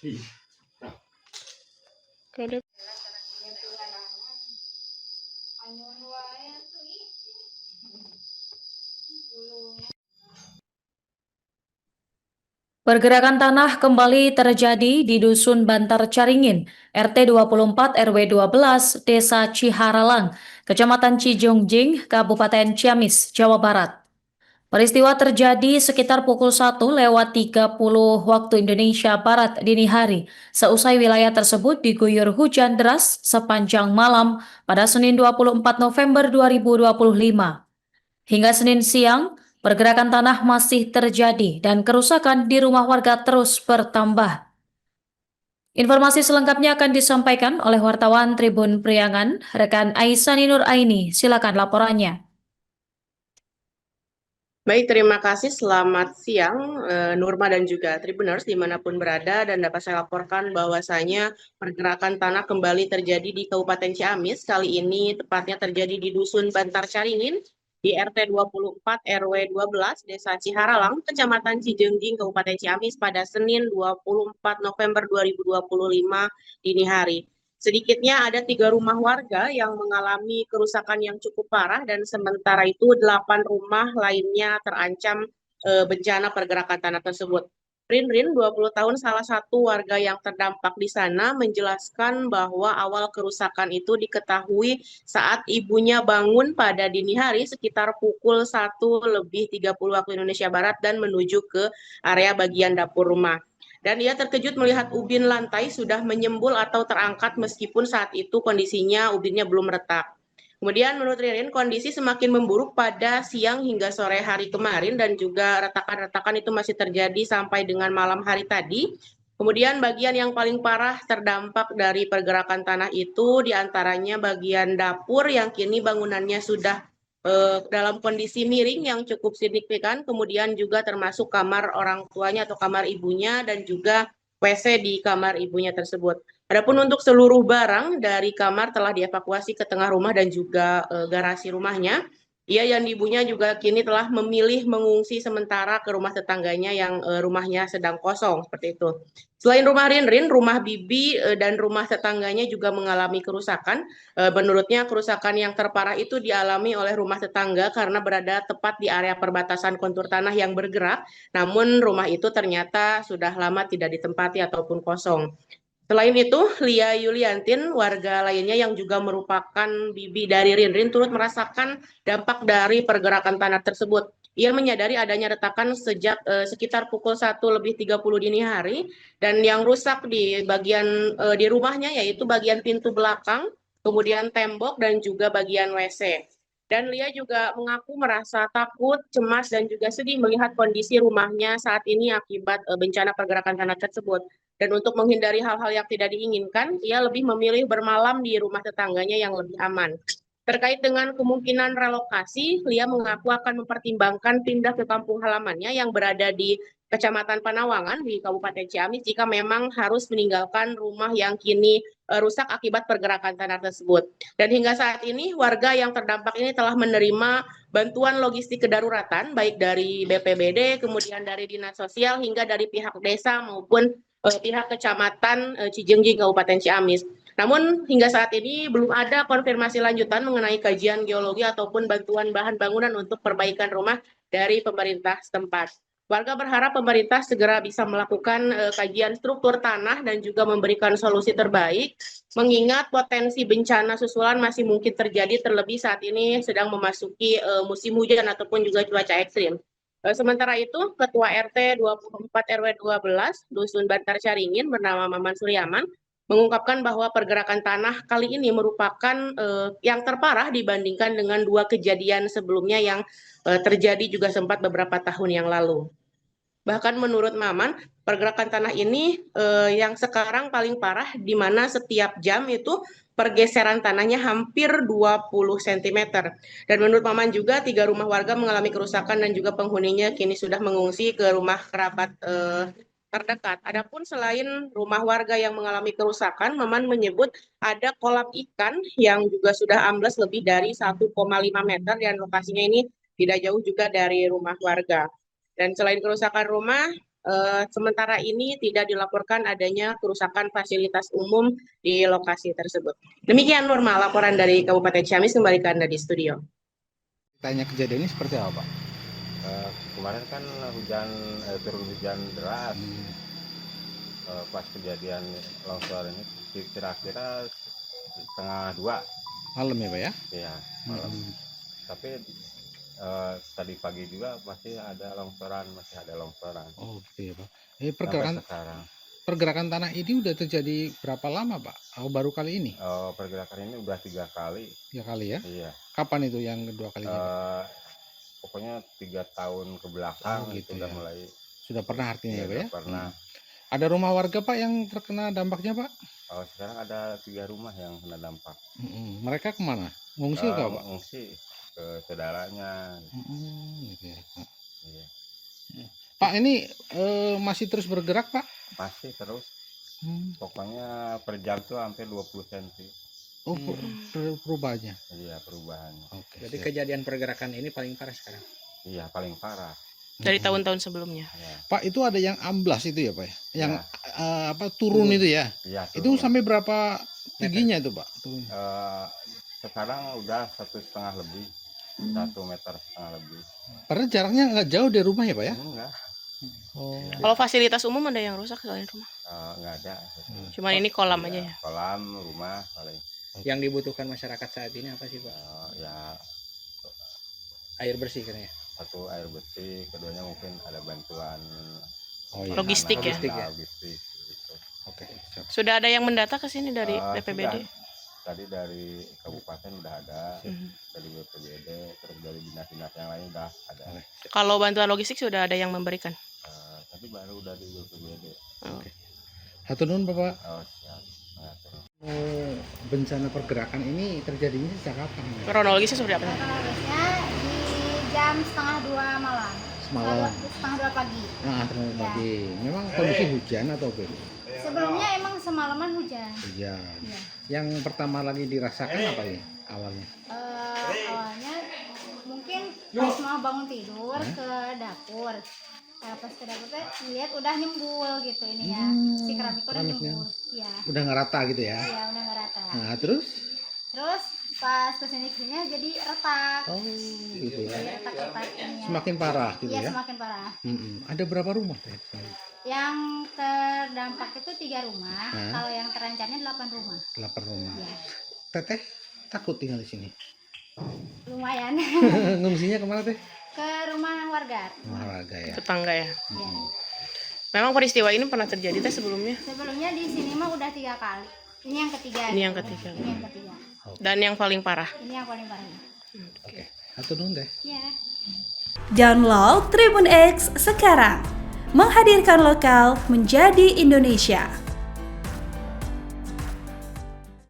Oke, pergerakan tanah kembali terjadi di Dusun Bantar Caringin, RT 24 RW 12, Desa Ciharalang, Kecamatan Cijongjing, Kabupaten Ciamis, Jawa Barat. Peristiwa terjadi sekitar pukul 1:30 waktu Indonesia Barat dini hari, seusai wilayah tersebut diguyur hujan deras sepanjang malam pada Senin 24 November 2025. Hingga Senin siang, pergerakan tanah masih terjadi dan kerusakan di rumah warga terus bertambah. Informasi selengkapnya akan disampaikan oleh wartawan Tribun Priangan, rekan Aisyani Nur Aini. Silakan laporannya. Baik, terima kasih. Selamat siang, Nurma dan juga Tribuners dimanapun berada, dan dapat saya laporkan bahwasanya pergerakan tanah kembali terjadi di Kabupaten Ciamis. Kali ini tepatnya terjadi di Dusun Bantar Caringin, di RT 24 RW 12, Desa Ciharalang, Kecamatan Cijengjing, Kabupaten Ciamis pada Senin 24 November 2025 dini hari. Sedikitnya ada 3 rumah warga yang mengalami kerusakan yang cukup parah, dan sementara itu 8 rumah lainnya terancam bencana pergerakan tanah tersebut. Rin, 20 tahun, salah satu warga yang terdampak di sana, menjelaskan bahwa awal kerusakan itu diketahui saat ibunya bangun pada dini hari sekitar pukul 1:30 waktu Indonesia Barat dan menuju ke area bagian dapur rumah. Dan ia terkejut melihat ubin lantai sudah menyembul atau terangkat meskipun saat itu kondisinya ubinnya belum retak. Kemudian menurut Ririn, kondisi semakin memburuk pada siang hingga sore hari kemarin, dan juga retakan-retakan itu masih terjadi sampai dengan malam hari tadi. Kemudian bagian yang paling parah terdampak dari pergerakan tanah itu diantaranya bagian dapur yang kini bangunannya sudah dalam kondisi miring yang cukup signifikan, kemudian juga termasuk kamar orang tuanya atau kamar ibunya, dan juga WC di kamar ibunya tersebut. Adapun untuk seluruh barang dari kamar telah dievakuasi ke tengah rumah dan juga garasi rumahnya. Ia dan ibunya juga kini telah memilih mengungsi sementara ke rumah tetangganya yang rumahnya sedang kosong, seperti itu. Selain rumah Rin, rumah Bibi dan rumah tetangganya juga mengalami kerusakan. Menurutnya kerusakan yang terparah itu dialami oleh rumah tetangga karena berada tepat di area perbatasan kontur tanah yang bergerak, namun rumah itu ternyata sudah lama tidak ditempati ataupun kosong. Selain itu, Lia Yuliantin, warga lainnya yang juga merupakan bibi dari Rin, turut merasakan dampak dari pergerakan tanah tersebut. Ia menyadari adanya retakan sejak sekitar pukul 1:30 dini hari, dan yang rusak di bagian di rumahnya yaitu bagian pintu belakang, kemudian tembok, dan juga bagian WC. Dan Lia juga mengaku merasa takut, cemas, dan juga sedih melihat kondisi rumahnya saat ini akibat bencana pergerakan tanah tersebut. Dan untuk menghindari hal-hal yang tidak diinginkan, ia lebih memilih bermalam di rumah tetangganya yang lebih aman. Terkait dengan kemungkinan relokasi, Lia mengaku akan mempertimbangkan pindah ke kampung halamannya yang berada di Kecamatan Panawangan di Kabupaten Ciamis jika memang harus meninggalkan rumah yang kini rusak akibat pergerakan tanah tersebut. Dan hingga saat ini warga yang terdampak ini telah menerima bantuan logistik kedaruratan baik dari BPBD, kemudian dari Dinas Sosial, hingga dari pihak desa maupun pihak Kecamatan Cijengjing Kabupaten Ciamis. Namun hingga saat ini belum ada konfirmasi lanjutan mengenai kajian geologi ataupun bantuan bahan bangunan untuk perbaikan rumah dari pemerintah setempat. Warga berharap pemerintah segera bisa melakukan kajian struktur tanah dan juga memberikan solusi terbaik, mengingat potensi bencana susulan masih mungkin terjadi, terlebih saat ini sedang memasuki musim hujan ataupun juga cuaca ekstrim. Sementara itu, Ketua RT 24 RW 12 Dusun Bantar Caringin bernama Maman Suryaman mengungkapkan bahwa pergerakan tanah kali ini merupakan yang terparah dibandingkan dengan 2 kejadian sebelumnya yang terjadi juga sempat beberapa tahun yang lalu. Bahkan menurut Maman, pergerakan tanah ini yang sekarang paling parah, di mana setiap jam itu pergeseran tanahnya hampir 20 cm. Dan menurut Maman juga 3 rumah warga mengalami kerusakan dan juga penghuninya kini sudah mengungsi ke rumah kerabat terdekat. Adapun selain rumah warga yang mengalami kerusakan, Maman menyebut ada kolam ikan yang juga sudah ambles lebih dari 1,5 meter, dan lokasinya ini tidak jauh juga dari rumah warga. Dan selain kerusakan rumah, sementara ini tidak dilaporkan adanya kerusakan fasilitas umum di lokasi tersebut. Demikian Nurma, laporan dari Kabupaten Ciamis, kembali ke Anda di studio. Tanya kejadian ini seperti apa, Pak? Kemarin kan turun hujan deras. Pas kejadian longsor ini kira-kira 1:30 Malam ya, Pak ya? ya malam. Tapi tadi pagi juga masih ada longsoran. Oh, gitu ya, Pak. Sampai sekarang. Pergerakan tanah ini udah terjadi berapa lama, Pak? Oh, baru kali ini? Pergerakan ini udah 3 kali. 3 kali ya? Iya. Kapan itu yang kedua kalinya, Pak? Pokoknya 3 tahun ke belakang Oh, gitu itu udah ya. mulai. Sudah pernah artinya ya, Pak ya? Pernah. Ada rumah warga, Pak, yang terkena dampaknya, Pak? Sekarang ada 3 rumah yang kena dampak. Mereka kemana? Ngungsi atau, Pak? Ngungsi ke saudaranya. Gitu ya, Pak. Iya. Pak, ini masih terus bergerak, Pak? Masih terus. Pokoknya per jam tuh hampir 20 cm. Oh, perubahannya. Iya, perubahannya. Oke. Jadi siap. kejadian pergerakan ini paling parah sekarang. Iya, paling parah. Dari tahun-tahun sebelumnya. Ya. Pak, itu ada yang amblas itu ya, Pak ya? Yang turun itu ya? Iya, Itu turun. sampai berapa tingginya itu, Pak? Turun. Sekarang udah 1,5 lebih, 1,5 meter lebih. Padahal jaraknya nggak jauh dari rumah ya, Pak ya? Enggak, Oh. Kalau fasilitas umum ada yang rusak selain rumah? enggak ada. Cuman ini kolam aja Iya, ya. kolam, rumah paling. Yang dibutuhkan masyarakat saat ini apa sih, Pak? Ya, Air bersih kan ya? satu air bersih, keduanya mungkin ada bantuan Oh iya. Logistik ya? Logistik gitu. Oke. siap. Sudah ada yang mendata ke sini dari BPBD? Sudah. Tadi dari kabupaten udah ada, Mhm. dari BPBD, terus dari dinas-dinas yang lain udah ada. Oke. Kalau bantuan logistik sudah ada yang memberikan? Tadi baru udah di BPBD. Hatur nuhun, Bapak. Siap. Mengatur. Bencana pergerakan ini terjadinya sejak kapan? Ya? Kronologisnya seperti apa? Kronologisnya di jam 1:30 malam. Semalam. 1:30 pagi. Ternyata Ya. pagi. Memang kondisi hujan atau apa? Sebelumnya emang semalaman hujan. Hujan. Ya. Yang pertama lagi dirasakan apa ya awalnya? Awalnya mungkin pas mau bangun tidur ke dapur. Pas ke dapur teh lihat udah nyembul gitu ini ya. Si keramik udah keramiknya. nyembul. Ya. Udah nggak rata gitu ya? Iya, udah nggak rata. Nah, terus? Terus pas kesini-kesininya jadi retak. Oh, gitu ya. Jadi retak-retak ini ya. Semakin parah gitu Iya, ya? semakin parah. Ada berapa rumah? Yang terdampak itu 3 rumah, Hah? kalau yang terancamnya 8 rumah. 8 rumah. Ya, Teteh takut tinggal di sini. lumayan. Ngungsinya kemana teh? Ke rumah warga. Olahraga ya. Tetangga ya. Ya. Memang peristiwa ini pernah terjadi teh sebelumnya? Sebelumnya di sini mah udah 3 kali. Ini yang ketiga. Ini yang ketiga. Ini yang ketiga. Dan yang paling parah? Ini yang paling parah. Oke. Hatur nuhun teh. Ya. Download Tribun X sekarang. Menghadirkan lokal menjadi Indonesia.